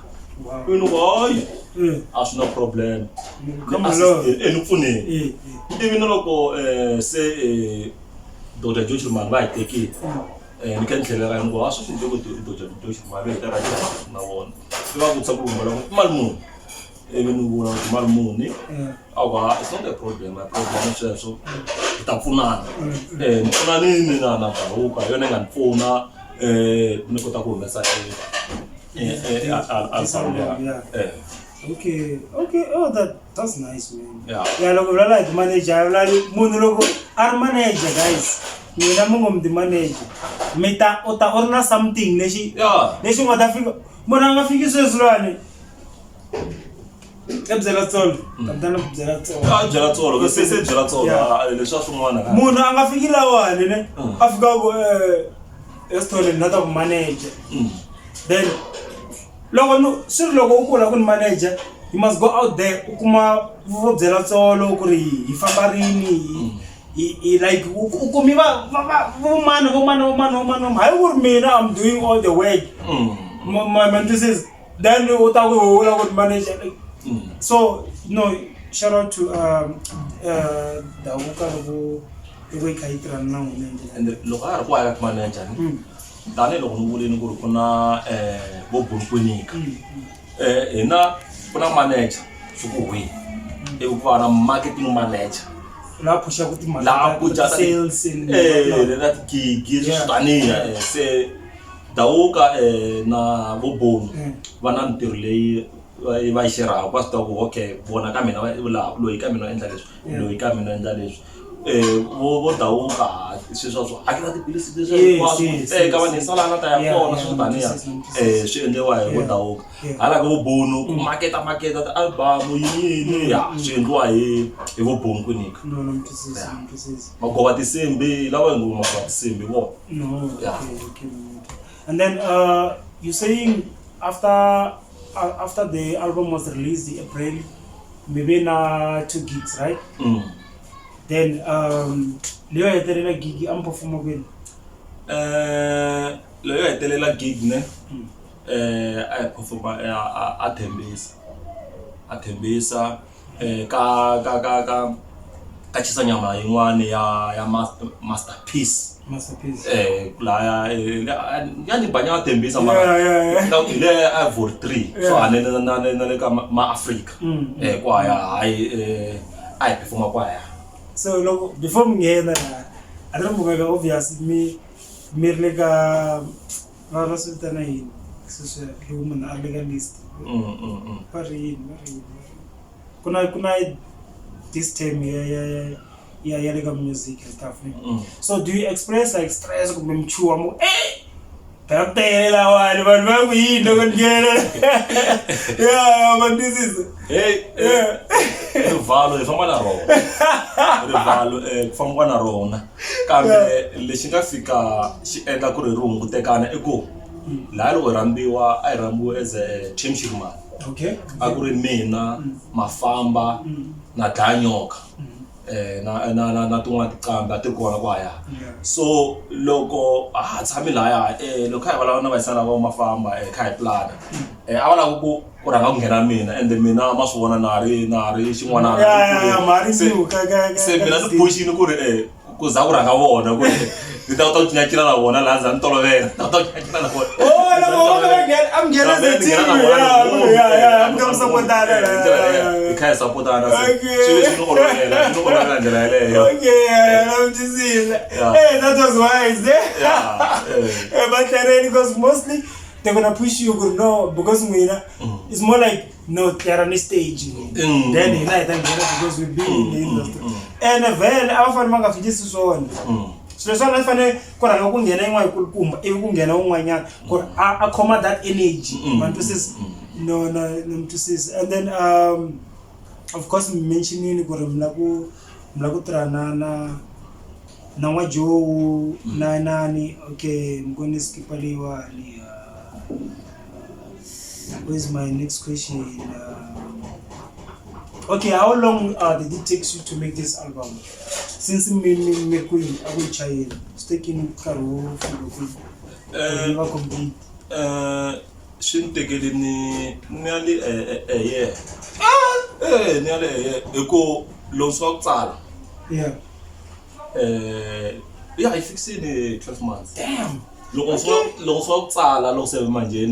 B: no hayi a swi no problem ni pfuneni ivi na loko se Dr. Shirimani va hi tekile ni ka ndlela ra ngo a swi ndleko Dr. Shirimani yi ta ra na vona swi va vutisa ku ngala mali muni even vula mali muni awa it's not a problem sweswo hi ta pfunana ni pfunanini na Dauka yona nga ni pfuna ni kota ku humesa
A: okay oh that's nice man loko vula like manager vula munhu loko a ri manager guys mina mungu the manager mita uta orna something lexi nga ta fika munhu a nga fiki sweswiwani byela tsolo kamdana byela
B: tsolo ke se byela tsolo leswa swin'wana
A: munhu a nga fiki lawani ne a fika ku Sithole na ta ku manager then loko u kula ku ni manager you must go out there u kuma vo byela tsolo ku ri hi famba rini like u kumi va mano hayi ku ri mina I'm doing all the work my mentor says then u ta ku hula ku manager so shout out to Dauka loko ikayitra na unende
B: and loko a ri ku aka manager tani loko ni vuleni ku ri ku na vo bunkwenika hina ku na manager swi ku hwi ivi ku va na marketing manager
A: la pusha ku timali sales
B: na tigigi swi taniya se Dauka na vo bonu va na ntirho leyi va yi xerhaka va swi tiva ku okay vona ka mina loyi ka mina endla leswi loyi ka mina endla leswi vo Dauka sweswo hakela tiphilisi leswi ka vanhu salana ta ya kona swi taniya swi endliwa hi vo Dauka hala ka vo bonu ku maketa ti-album yini swi endliwa hi vo bonu kwinika magova tisembi lava hi ngo magova tisembi vona
A: and then you saying after the album was released in April, maybe na 2 gigs, right? Then Leo hetelela gig am perform again.
B: Leo hetelela gig ne I perform at Tembisa ka chisa nyama yin'wana ya masterpiece la ya ni banya Tembisa mara ile Ivory 3 so anena le ka ma Africa kwa ya ai perform kwa ya
A: so logo before ngena I don't know obviously me lega va sultana hii sasa human legalist pari kuna this time ya lega music and stuff so do you express like stress kumbe mchuwa mo takutelela wale vanhu vangu yini loko ngena but this is
B: rivalo ifamba na rona rivalo kufamba na rona kambe lexi nga fika xi endla ku ri rungutekana i ku laha loko rambiwa a hi rambiwa as a team Shirimani a ku ri mina Mafamba na Danyoka na tin'wana tiqambi a ti kona kwaya so loko a tshami laya loko hi vulavula na vayisana va Mafamba kha hi plana a va lava ku rhanga ku nghena mina ende mina ma swi vona na ri xin'wana
A: mari
B: se mina ni pushini ku ri ku za ku ranga vona ku ni ta u nyakila na vona la za ntolovela ta u nyakila na vona
A: I'm getting the team yeah I'm going support that
B: I support that okay
A: I'm just saying hey that was wise but then because mostly they're gonna push you good no because it's more like no they're on the stage then they like that because we've been in the industry and well abafana mangafijisi swona so leswana fanele kona lokungena inwa ikulukumba ekungena unwanyana kona accommodate that energy mantu says no to says and then of course mentioning gore mlaku trana na wajo na nani okay ngone skipaliwa ni where's my next question okay how long did it take you to make this album since me queen abu child taking karo for complete
B: shin tegeli ni nearly a year nearly a year eko lo sokutsala
A: yeah
B: I fixed it 12 months
A: damn
B: lo sokutsala lo sebe manje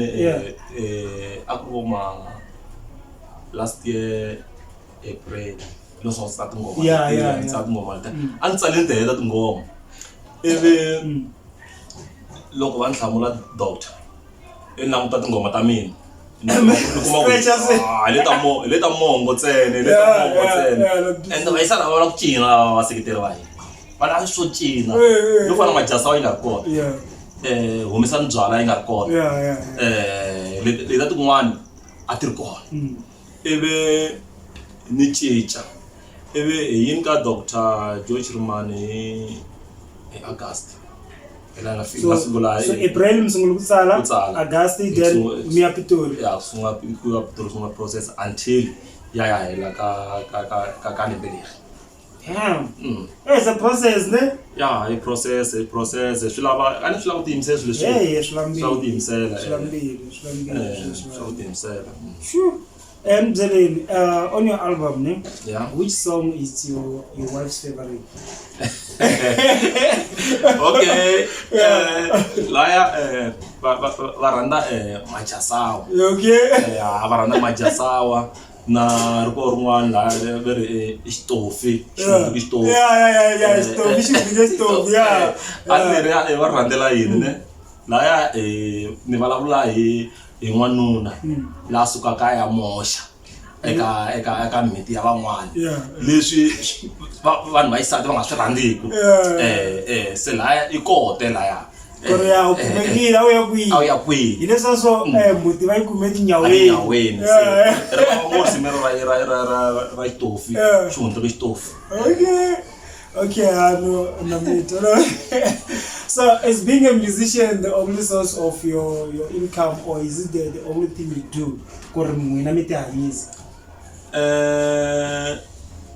B: akuboma last year April lo so start ngoma start ngoma antsale ndela tingoma eve loko va nhlamula doctor languta tingoma ta mina le ta mongo tsene and va isala va ku cina va seketeri va hina va la swo cina lo fana majasa wa yi nga ri kona humesani byala yi nga ri kona le ta tin'wani a ti ri kona ivi ni cinca ivi yini ka Dr. Shirimani August
A: so April msungulu kutsala August then miya Pitori
B: ya sunga Pitori sunga process until ya hela ka lembeleri
A: damn it's a process ne
B: yeah a process swi lava ani swi lava ku tiyimisela swilo leswi
A: swi lava ku tiyimisela sure Matsilele, on your album name, which song is your wife's favorite?
B: Okay, laya varanda majasawa.
A: Okay.
B: Varanda majasawa na riko rin'wana la veri xitofi xitofi.
A: Yeah, xitofi yeah.
B: Ani va rhandzela yini ne? Laya ni vulavula hi n'wanuna la suka ka ya moxa eka miti ya van'wana leswi vanhu va yisati va nga swi rhandziku se laya i kote laya
A: Korea ukumekile
B: au ya kwihi
A: ile sasa muti va ikume tinyaweni
B: ra ngorsi mero ra xitofi xihundla ka xitofi
A: okay I know so is being a musician the only source of your income or is it the only thing you do kuri mwina mi ti hanyisa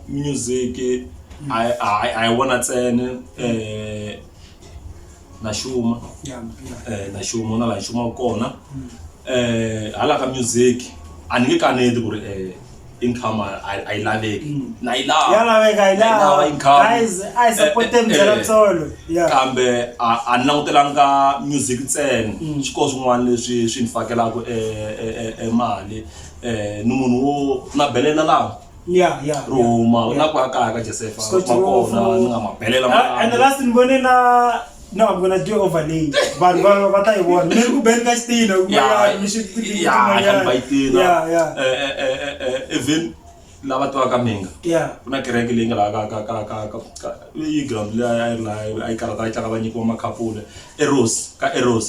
B: music I wanna tsene na shuma na shuma na la shuma kona hala ka music aninge kaneti kuri income I love it na I love
A: guys I support them tsolo
B: kambe a langutelanga music tsene xiko swin'wana leswi swi nifakelaka mali ni munhu wo na belela laha Roma na kwa ka Josefa makona ni nga mabelela
A: and the last thing ngone no I'm gonna do overlay but what I want me ku ben ka stilo
B: I can buy it even lava twa ka minga kuna kereke leyi nga la ka yi ground la ai karata yi tlanga va nyikiwa makhapule eros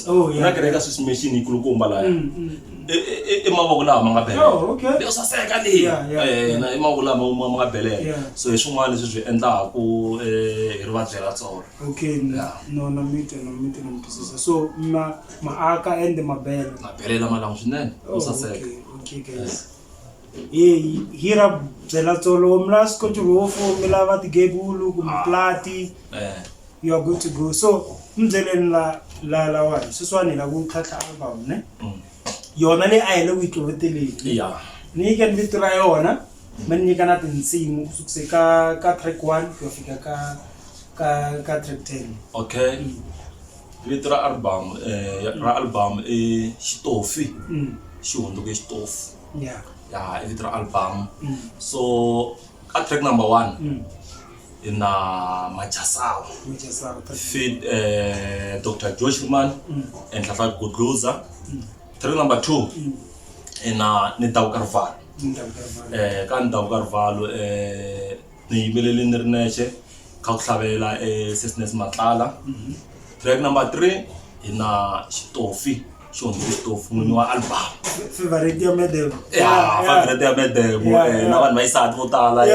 B: kuna kereke swi machine ikulukumba la mavoko lama nga belela leswi saseka leyi na mavoko lama ma nga belela so hi swin'wana leswi swi endlaku hi ri va byela tsolo
A: okay no mito so maaka and
B: mabelela malangu swinene saseka
A: okay guys hira byela tsolo mla skochurofu mila va tigebulu kumplati you are good to go so Matsilele la wa siswani la ku khatla album ne yona le a ile ku itloveteleni ni ke nditira yona mani nyika na tinsimu kusukise ka track 1 ku fika ka ka track 10.
B: Okay. Vito ra album Xitofi. Xi hundzuke Xitofi.
A: Yeah.
B: Yeah, vito ra album. So ka track number 1 na Majasawa. Fit Dr. Shirimani and Hlahla Gudluza. Track number 2 na Nitawu Karvalo. Ka Nitawu Karvalo ni yimelele ni ri nexe kha ku hlavelela Sisness Matlala. Track number 3 na Xitofi. Xi hundzuke Xitofi n'wini wa album.
A: Favorite ya Medebo.
B: Favorite ya Medebo. Na vanhu va xisati vo tala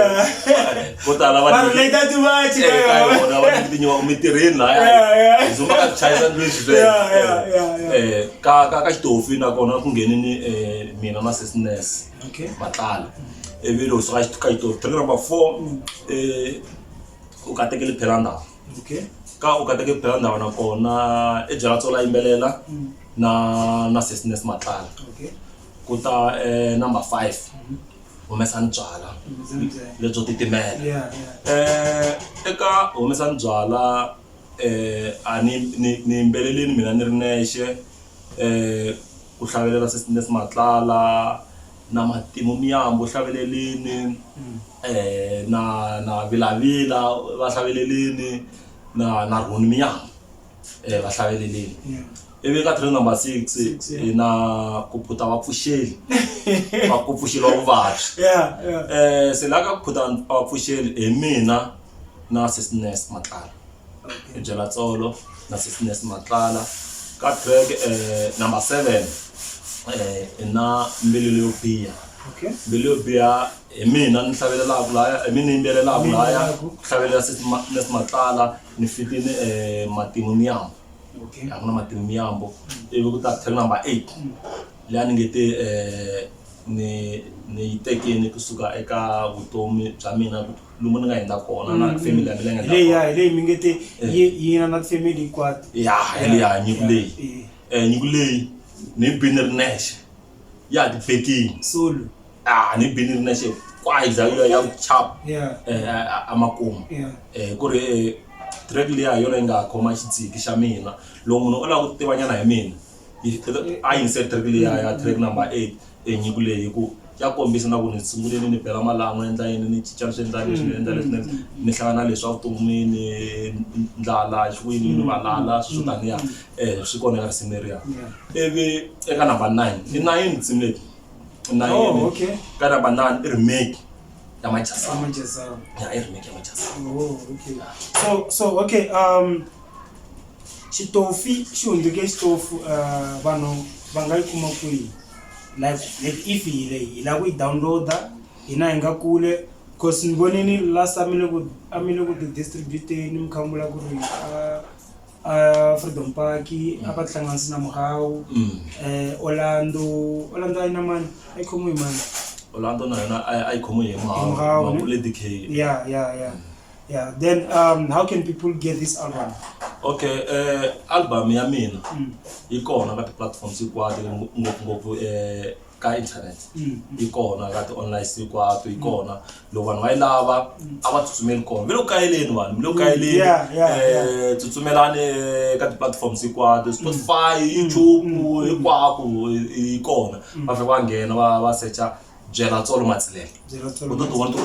B: vo tala
A: va relate too much
B: ka yona va tinyiwa emitirheni laya zuma ka chayisa leswi ka Xitofi nakona ku nghenini mina na Sisness Matlala. Ivi loko suka ka Xitofi track number 4 u katekele phela ndhawu. Ka u katekele phela ndhawu nakona Byela tsolo yimbelela na Sisness Matlala. Kuta number 5 humesani byala lebyo titimela. Eka humesani byala a ni yimbeleleni mina ni ri nexe ku hlavelela Sisness Matlala na Matimu Miyambo hlavelelini na Vilavila va hlavelelini na Rhoni Miyambo va hlavelelini. Ivi ka track number 6 na ku phuta vapfuxeli va ku pfuxeliwa vuvabyi. Se la ka ku phuta vapfuxeli hi mina na Sisness Matlala. Byela tsolo na Sisness Matlala. Ka track number 7 na Mbilelo yo biha. Mbilelo yo biha hi mina ni hlavelelaka laya hi mina yimbelelaka laya ku hlavelela Sisness Matlala ni fitini Matimu Miyambo. Ya kuna Matimu Miyambo. Ivi ku ta track number 8 leyi ni nge te ni tekeni kusuka eka vutomi bya mina lomu ni nga endla kona na family ya mina
A: leyi mi nge te yina na family hinkwato.
B: Leya nyiko leyi nyiko leyi ni bini ri nexe ya ti pekini
A: solo
B: ni bini ri nexe kwa exactly ya ku chapa amakumu ku ri track leya hi yona yi nga khoma xitsiki xa mina loko munhu o lava ku tivanyana hi mina a yingiseli track leya ya track number 8 nyiko leyi hi ku ya kombisa na ku ni sunguleni ni bela malan'we ni endla yini ni cinca swi endla leswi ni endla leswi ni hlangana leswi avuton'wini ndlala xikwini ni valala swi swo taniya swi kona eka risimu leriya. Ivi eka number 9 i 9 risimu leti 9 ka number 9 i remake ya Majasawa. I remake ya Majasawa.
A: So okay, Xitofi xi hundzuke Xitofi vanhu va nga yi kuma kwihi? Like if hi la ku yi downloada hina hi nga kule cause ni vonini last time a mi le ku distributeni mi khambula ku ri Freedom Park a va hlanganisi na Mugawu Orlando a yi na mani a yi khomiwi hi mani
B: Orlando na yona a yi khomiwi hi Mugawu le DK.
A: Yeah, then how can people get this album?
B: Okay, album ya mina yi kona ka ti-platforms hinkwato ngopfungopfu ka internet yi kona ka ti-online hinkwato yi kona loko vanhu va yi lava a va tsutsumeli kona mi le ku kayeleni vanhu mi le ku kayeleni tsutsumelani ka ti-platforms hinkwato Spotify YouTube hinkwako yi kona va fika va nghena va searcha Byela tsolo Matsilele u to tivona to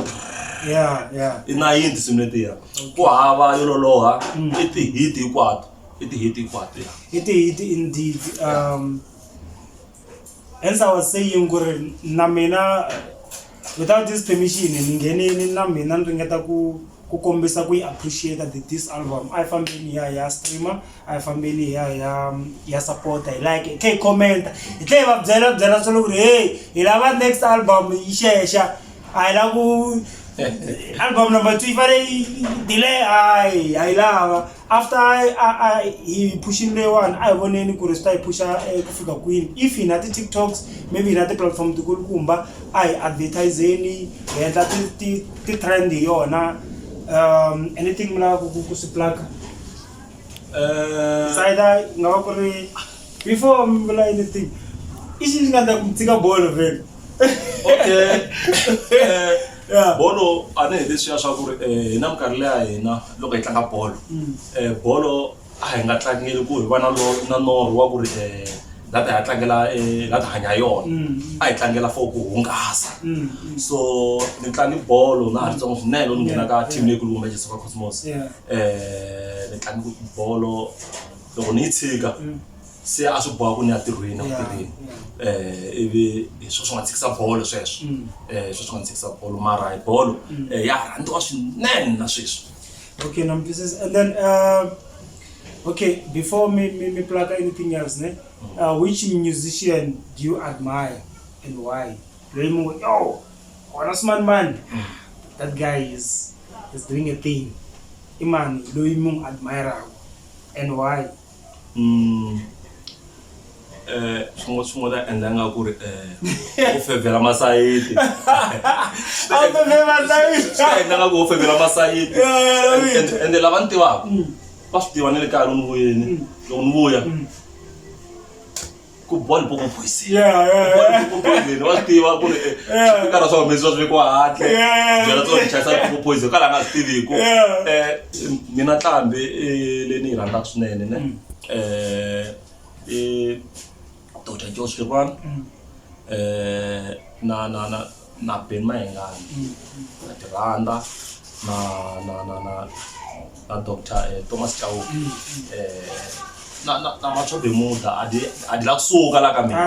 B: i 9 tinsimu letiya ku hava yo loloha i ti-hit hinkwato
A: indeed. Hence I was saying na mina without this permission ni nghenini na mina ni ringeta ku kombisa ku appreciate this album. I fambeni ya streamer, I fambeni ya support, I like it, comment itle va byela tsolo ku hey hi lava next album yi xexa I la ku album number 2 ifare delay I lava after I pushing the one I voneni ku ri sta pusha ku fika kwini if ina ti TikToks maybe ina ti platform tikulukumba I advertising yendla ti trend yona. Anything mla ku siplaka saida ngawa ku ri before mla anything ishi nganda kumtsika bolo vele.
B: Okay. bolo a ne hi leswiya swa ku ri hi na minkarhi leya hina loko hi tlanga bolo bolo a hi nga tlangeli ku hi va na norho wa ku ri lata hi tlangela lata hanya yona a hi tlangela for ku hungasa so ni tlangi bolo na ha ri ntsongo swinene loko ni nghena ka team leyi kulumba Jessica Cosmos ni tlangi bolo loko ni yi tshika se a swi boha ku ni ya tirhweni ivi hi swo swi nga tshikisa bolo sweswo swo swi nga tshikisa bolo mara hi bolo ya rhandziwa swinene na sweswo.
A: Okay, now this is, and then okay, before me plug anything else, which musician do you admire and why? Yo, honest man, that guy is doing a thing. Iman, lo admire and why?
B: Swin'wana ta endlanga ku ri u fevhela masayiti endlanga ku u fevhela masayiti ende lava ni tivaka va swi tiva na le kaya ni vuyeni loko ni vuya ku bolo poko poisi va swi tiva ku ri swipikara swa humesiwa swi vekiwa handle byela tsona chayisa poko poisi kala nga swi tiviku mina nqambi leyi ni yi rhandzaka swinene ne Dr. Joe Shirimani na Ben Mayengani na Tiranda na Dr. Thomas Chauke na machobe muda adila kusuka la ka mina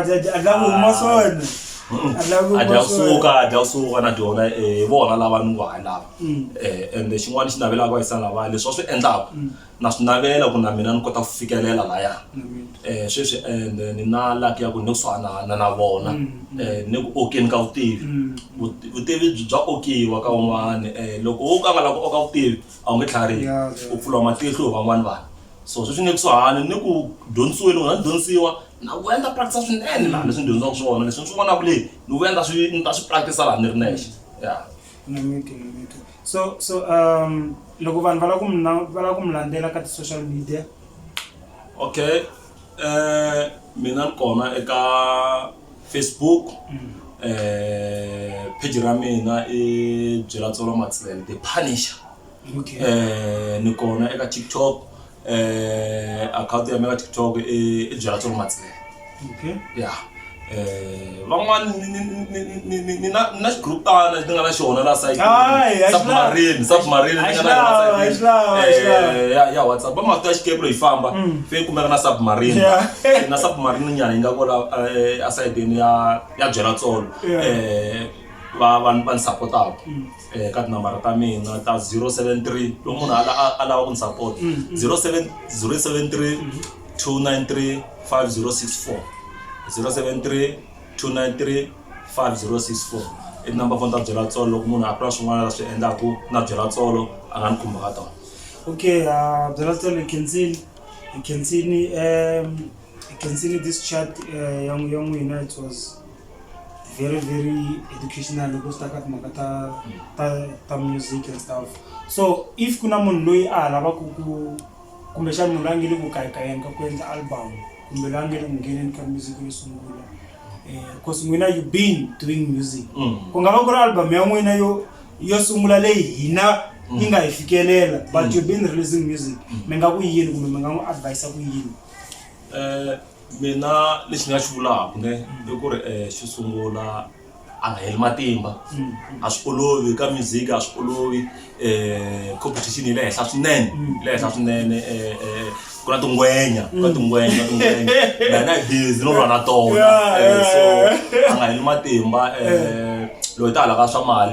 B: adila kusuka na dyona vona lava ni nga lava and xin'wana xi navelaka va yisa lava leswi swi endlaka na swi navela ku na mina ni kota ku fikelela laya sweswi and ni na luck ya ku ni kusuhana na vona ni ku okeni ka vutivi bya okiwa ka un'wana loko u ka nga la ku oka vutivi a wu nge tlharihi u pfuriwa matihlo hi van'wana vanhu so sweswi ni kusuhani ni ku dyondzisiweni u nga dyondzisiwa na ku endla practice swinene laha leswi ni dyondzaka swona leswi ni swi vonaka leyi ni ku endla ni ta swi practice laha ni ri nexe
A: so loko vanhu va la ku mi landzela ka ti-social media.
B: Okay, mina ni kona eka Facebook page ra mina i Byela tsolo Matsilele the Punisher. Ni kona eka TikTok account ya mina ka TikTok i Byela tsolo Matsilele. Yeah. Van'wana ni na group tana ni nga na xona la site submarine ni nga na site ya WhatsApp ba mafita xikeplo hi famba fe kumeka na submarine na submarine nyana yi nga kola a site ni ya Byela tsolo va supportaka ka tinambara ta mina ta 073 loko munhu a lava ku ni support 073 293 5064 073-293-5064 i number phone ta Byela tsolo loko munhu a pfula swin'wana la swi endlaku na Byela tsolo a nga ni khumba ka tona.
A: Okay, Byela tsolo you can see this chat young winner. It was very educational because ta music and stuff. So if kuna munhu loyi a lava ku kumbexana munhu a nge le ku kayakayeni ka ku endla album kumbe la nge le ngheneni ka music yo sungula because n'wina you been doing music ku nga va ku ri album ya n'wina yo sungula leyi hina yi nga hi fikelela but you been releasing music mi nga ku yini kumbe mi nga n'wi advise ku yini?
B: Mina lexi nga xi vulaka ne i ku ri xo sungula a nga heli matimba a swi olovi ka music a swi olovi competition yi le henhla swinene ku na tingwenya na hi busy no lwa na tona so a nga heli matimba loyi ta halaka swa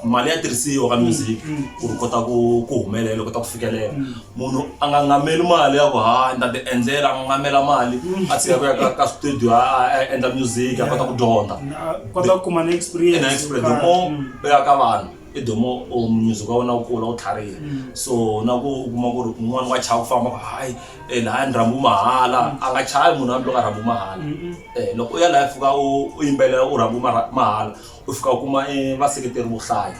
B: mali ya tirhisiwa ka music ku ri kota ku humelela kota ku fikelela munhu a nga ngameli mali ya ku ni ta ti endlela a nga ngamela mali a tshika ku ya ka studio a endla music a kota ku dyondza
A: kota ku kuma na experience
B: domo ya ka vanhu i domo music wa wena wu kula wu tlhariha so na ku kuma ku ri un'wana wa chava ku famba hayi laha ni rhambu mahala a nga chavi munhu hambi loko a rhambu mahala loko u ya laha fika u yimbelela u rhambu mahala u fika u kuma vaseketeri vo hlaya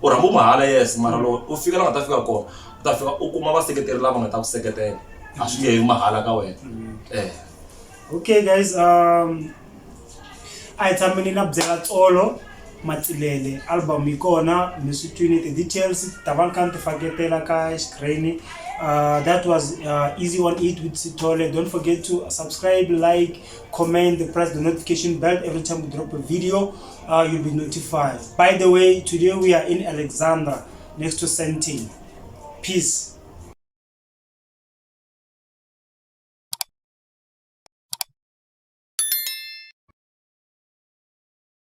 B: u rhambu mahala yes mara loko u fika la nga ta fika kona u ta fika u kuma vaseketeri lava nga ta ku seketela a swi nge hi mahala ka wena.
A: Okay guys, a hi tshameni na Byela tsolo Matsilele album ikona mesutwini the details tavankan tfaketela ka screen. That was Easy on It with Sithole. Don't forget to subscribe, like, comment, press the notification bell. Every time we drop a video, you'll be notified. By the way, today we are in Alexandra next to Sentin. Peace.